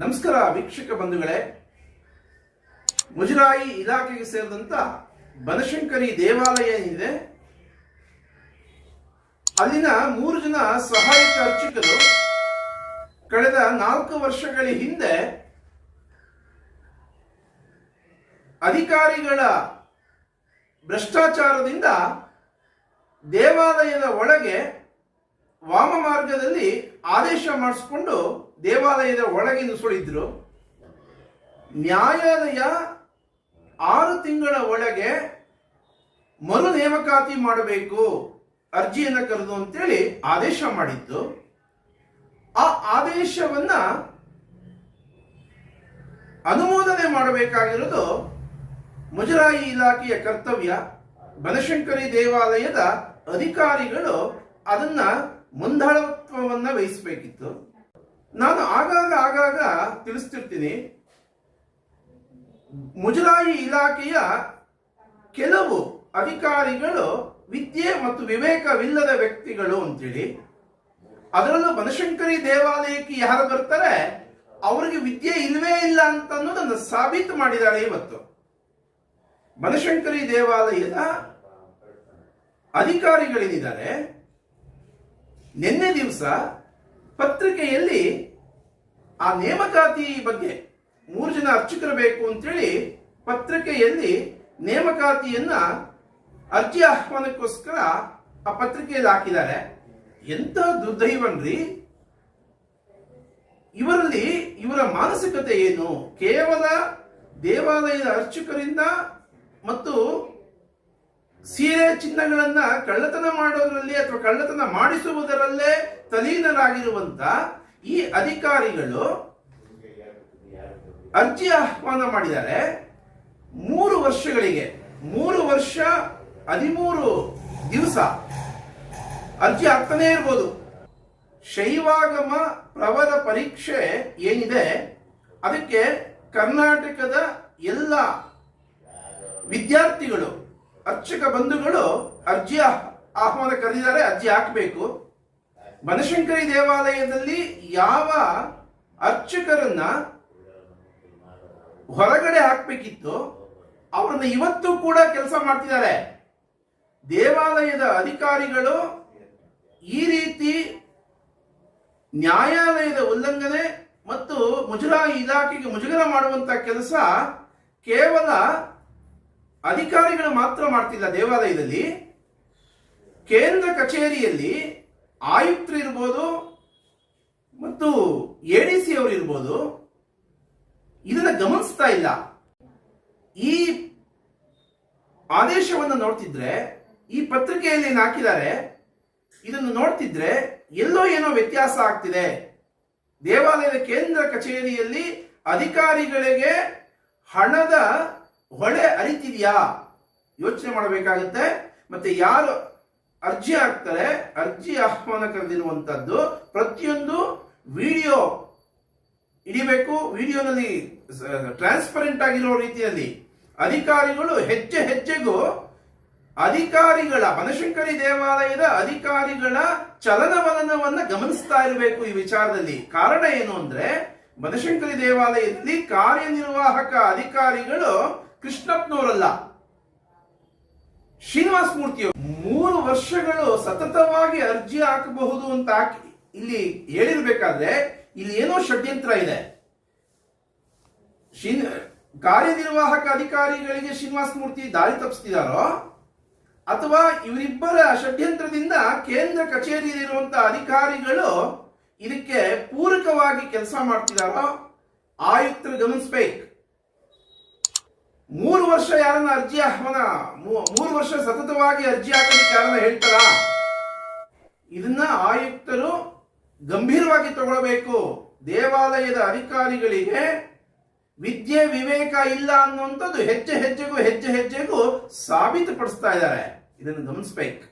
ನಮಸ್ಕಾರ ವೀಕ್ಷಕ ಬಂಧುಗಳೇ. ಮುಜರಾಯಿ ಇಲಾಖೆಗೆ ಸೇರಿದಂತ ಬನಶಂಕರಿ ದೇವಾಲಯ ಏನಿದೆ, ಅಲ್ಲಿನ 3 ಜನ ಸಹಾಯಕ ಅರ್ಚಕರು ಕಳೆದ 4 ವರ್ಷಗಳ ಹಿಂದೆ ಅಧಿಕಾರಿಗಳ ಭ್ರಷ್ಟಾಚಾರದಿಂದ ದೇವಾಲಯದ ಒಳಗೆ ವಾಮ ಮಾರ್ಗದಲ್ಲಿ ಆದೇಶ ಮಾಡಿಸಿಕೊಂಡು ದೇವಾಲಯದ ಒಳಗೆ ನುಸುಳಿದ್ರು. ನ್ಯಾಯಾಲಯ 6 ತಿಂಗಳ ಒಳಗೆ ಮರು ನೇಮಕಾತಿ ಮಾಡಬೇಕು, ಅರ್ಜಿಯನ್ನು ಕರೆದು ಅಂತೇಳಿ ಆದೇಶ ಮಾಡಿದ್ದು. ಆ ಆದೇಶವನ್ನ ಅನುಮೋದನೆ ಮಾಡಬೇಕಾಗಿರೋದು ಮುಜರಾಯಿ ಇಲಾಖೆಯ ಕರ್ತವ್ಯ. ಬನಶಂಕರಿ ದೇವಾಲಯದ ಅಧಿಕಾರಿಗಳು ಅದನ್ನ ಮುಂದಾಳತ್ವವನ್ನ ವಹಿಸಬೇಕಿತ್ತು. ನಾನು ಆಗಾಗ ತಿಳಿಸ್ತಿರ್ತೀನಿ, ಮುಜರಾಯಿ ಇಲಾಖೆಯ ಕೆಲವು ಅಧಿಕಾರಿಗಳು ವಿದ್ಯೆ ಮತ್ತು ವಿವೇಕವಿಲ್ಲದ ವ್ಯಕ್ತಿಗಳು ಅಂತೇಳಿ. ಅದರಲ್ಲೂ ಬನಶಂಕರಿ ದೇವಾಲಯಕ್ಕೆ ಯಾರು ಬರ್ತಾರೆ ಅವರಿಗೆ ವಿದ್ಯೆ ಇಲ್ವೇ ಇಲ್ಲ ಅಂತ ಅನ್ನೋದನ್ನು ಸಾಬೀತು ಮಾಡಿದ್ದಾರೆ. ಇವತ್ತು ಬನಶಂಕರಿ ದೇವಾಲಯದ ಅಧಿಕಾರಿಗಳೇನಿದ್ದಾರೆ, ನಿನ್ನೆ ದಿವಸ ಪತ್ರಿಕೆಯಲ್ಲಿ ಆ ನೇಮಕಾತಿ ಬಗ್ಗೆ 3 ಜನ ಅರ್ಚಕರು ಬೇಕು ಅಂತೇಳಿ ಪತ್ರಿಕೆಯಲ್ಲಿ ನೇಮಕಾತಿಯನ್ನ ಅರ್ಜಿ ಆಹ್ವಾನಕ್ಕೋಸ್ಕರ ಆ ಪತ್ರಿಕೆಯಲ್ಲಿ ಹಾಕಿದ್ದಾರೆ. ಎಂತ ದುರ್ದೈವನ್ರಿ! ಇವರ ಮಾನಸಿಕತೆ ಏನು? ಕೇವಲ ದೇವಾಲಯದ ಅರ್ಚಕರಿಂದ ಮತ್ತು ಸೀರೆ ಚಿನ್ನಗಳನ್ನ ಕಳ್ಳತನ ಮಾಡೋದ್ರಲ್ಲಿ ಅಥವಾ ಕಳ್ಳತನ ಮಾಡಿಸುವುದರಲ್ಲೇ ತಲೀನರಾಗಿರುವಂತ ಈ ಅಧಿಕಾರಿಗಳು ಅರ್ಜಿ ಆಹ್ವಾನ ಮಾಡಿದ್ದಾರೆ. 3 ವರ್ಷಗಳಿಗೆ 3 ವರ್ಷ 13 ದಿವಸ ಅರ್ಜಿ ಆಗ್ತಾನೆ ಇರ್ಬೋದು. ಶೈವಾಗಮ ಪ್ರವರ ಪರೀಕ್ಷೆ ಏನಿದೆ ಅದಕ್ಕೆ ಕರ್ನಾಟಕದ ಎಲ್ಲ ವಿದ್ಯಾರ್ಥಿಗಳು, ಅರ್ಚಕ ಬಂಧುಗಳು ಅರ್ಜಿ ಆಹ್ವಾನ ಕರೆದಿದ್ದಾರೆ, ಅರ್ಜಿ ಹಾಕಬೇಕು. ಬನಶಂಕರಿ ದೇವಾಲಯದಲ್ಲಿ ಯಾವ ಅರ್ಚಕರನ್ನ ಹೊರಗಡೆ ಹಾಕಬೇಕಿತ್ತು ಅವ್ರನ್ನ ಇವತ್ತು ಕೂಡ ಕೆಲಸ ಮಾಡ್ತಿದ್ದಾರೆ. ದೇವಾಲಯದ ಅಧಿಕಾರಿಗಳು ಈ ರೀತಿ ನ್ಯಾಯಾಲಯದ ಉಲ್ಲಂಘನೆ ಮತ್ತು ಮುಜರಾಯಿ ಇಲಾಖೆಗೆ ಮುಜುಗರ ಮಾಡುವಂತ ಕೆಲಸ ಕೇವಲ ಅಧಿಕಾರಿಗಳು ಮಾತ್ರ ಮಾಡ್ತಿಲ್ಲ. ದೇವಾಲಯದಲ್ಲಿ ಕೇಂದ್ರ ಕಚೇರಿಯಲ್ಲಿ ಆಯುಕ್ತರು ಇರ್ಬೋದು ಮತ್ತು ಎಡಿಸಿ ಅವರು ಇರ್ಬೋದು, ಇದನ್ನ ಗಮನಿಸ್ತಾ ಇಲ್ಲ. ಈ ಆದೇಶವನ್ನು ನೋಡ್ತಿದ್ರೆ, ಈ ಪತ್ರಿಕೆಯಲ್ಲಿ ಹಾಕಿದ್ದಾರೆ, ಇದನ್ನು ನೋಡ್ತಿದ್ರೆ ಎಲ್ಲೋ ಏನೋ ವ್ಯತ್ಯಾಸ ಆಗ್ತಿದೆ. ದೇವಾಲಯದ ಕೇಂದ್ರ ಕಚೇರಿಯಲ್ಲಿ ಅಧಿಕಾರಿಗಳಿಗೆ ಹಣದ ಹೊಳೆ ಅರಿತಿದೆಯಾ ಯೋಚನೆ ಮಾಡಬೇಕಾಗುತ್ತೆ. ಮತ್ತೆ ಯಾರು ಅರ್ಜಿ ಹಾಕ್ತಾರೆ, ಅರ್ಜಿ ಆಹ್ವಾನ ಕರೆದಿರುವಂತದ್ದು ಪ್ರತಿಯೊಂದು ವಿಡಿಯೋ ಹಿಡಿಬೇಕು. ವಿಡಿಯೋನಲ್ಲಿ ಟ್ರಾನ್ಸ್ಪರೆಂಟ್ ಆಗಿರೋ ರೀತಿಯಲ್ಲಿ ಅಧಿಕಾರಿಗಳು ಹೆಜ್ಜೆ ಹೆಜ್ಜೆಗೂ ಅಧಿಕಾರಿಗಳ ಬನಶಂಕರಿ ದೇವಾಲಯದ ಅಧಿಕಾರಿಗಳ ಚಲನವಲನವನ್ನ ಗಮನಿಸ್ತಾ ಇರಬೇಕು ಈ ವಿಚಾರದಲ್ಲಿ. ಕಾರಣ ಏನು ಅಂದ್ರೆ, ಬನಶಂಕರಿ ದೇವಾಲಯದಲ್ಲಿ ಕಾರ್ಯನಿರ್ವಾಹಕ ಅಧಿಕಾರಿಗಳು ಕೃಷ್ಣಪ್ಪನವರಲ್ಲ, ಶ್ರೀನಿವಾಸ ಮೂರ್ತಿಯವರು. 3 ವರ್ಷಗಳು ಸತತವಾಗಿ ಅರ್ಜಿ ಹಾಕಬಹುದು ಅಂತ ಇಲ್ಲಿ ಹೇಳಿರ್ಬೇಕಾದ್ರೆ ಇಲ್ಲಿ ಏನೋ ಷಡ್ಯಂತ್ರ ಇದೆ. ಕಾರ್ಯನಿರ್ವಾಹಕ ಅಧಿಕಾರಿಗಳಿಗೆ ಶ್ರೀನಿವಾಸ ಮೂರ್ತಿ ದಾರಿ ತಪ್ಪಿಸ್ತಿದಾರೋ ಅಥವಾ ಇವರಿಬ್ಬರ ಷಡ್ಯಂತ್ರದಿಂದ ಕೇಂದ್ರ ಕಚೇರಿಯಲ್ಲಿರುವಂತಹ ಅಧಿಕಾರಿಗಳು ಇದಕ್ಕೆ ಪೂರಕವಾಗಿ ಕೆಲಸ ಮಾಡ್ತಿದಾರೋ ಆಯುಕ್ತರು ಗಮನಿಸಬೇಕು. 3 ವರ್ಷ ಯಾರನ್ನ ಅರ್ಜಿ ಆಹ್ವಾನ 3 ವರ್ಷ ಸತತವಾಗಿ ಅರ್ಜಿ ಹಾಕೋದಕ್ಕೆ ಯಾರನ್ನ ಹೇಳ್ತಾರ, ಇದನ್ನ ಆಯುಕ್ತರು ಗಂಭೀರವಾಗಿ ತಗೊಳ್ಬೇಕು. ದೇವಾಲಯದ ಅಧಿಕಾರಿಗಳಿಗೆ ವಿದ್ಯೆ ವಿವೇಕ ಇಲ್ಲ ಅನ್ನುವಂಥದ್ದು ಹೆಜ್ಜೆ ಹೆಜ್ಜೆಗೂ ಸಾಬೀತುಪಡಿಸ್ತಾ ಇದ್ದಾರೆ. ಇದನ್ನು ಗಮನಿಸಬೇಕು.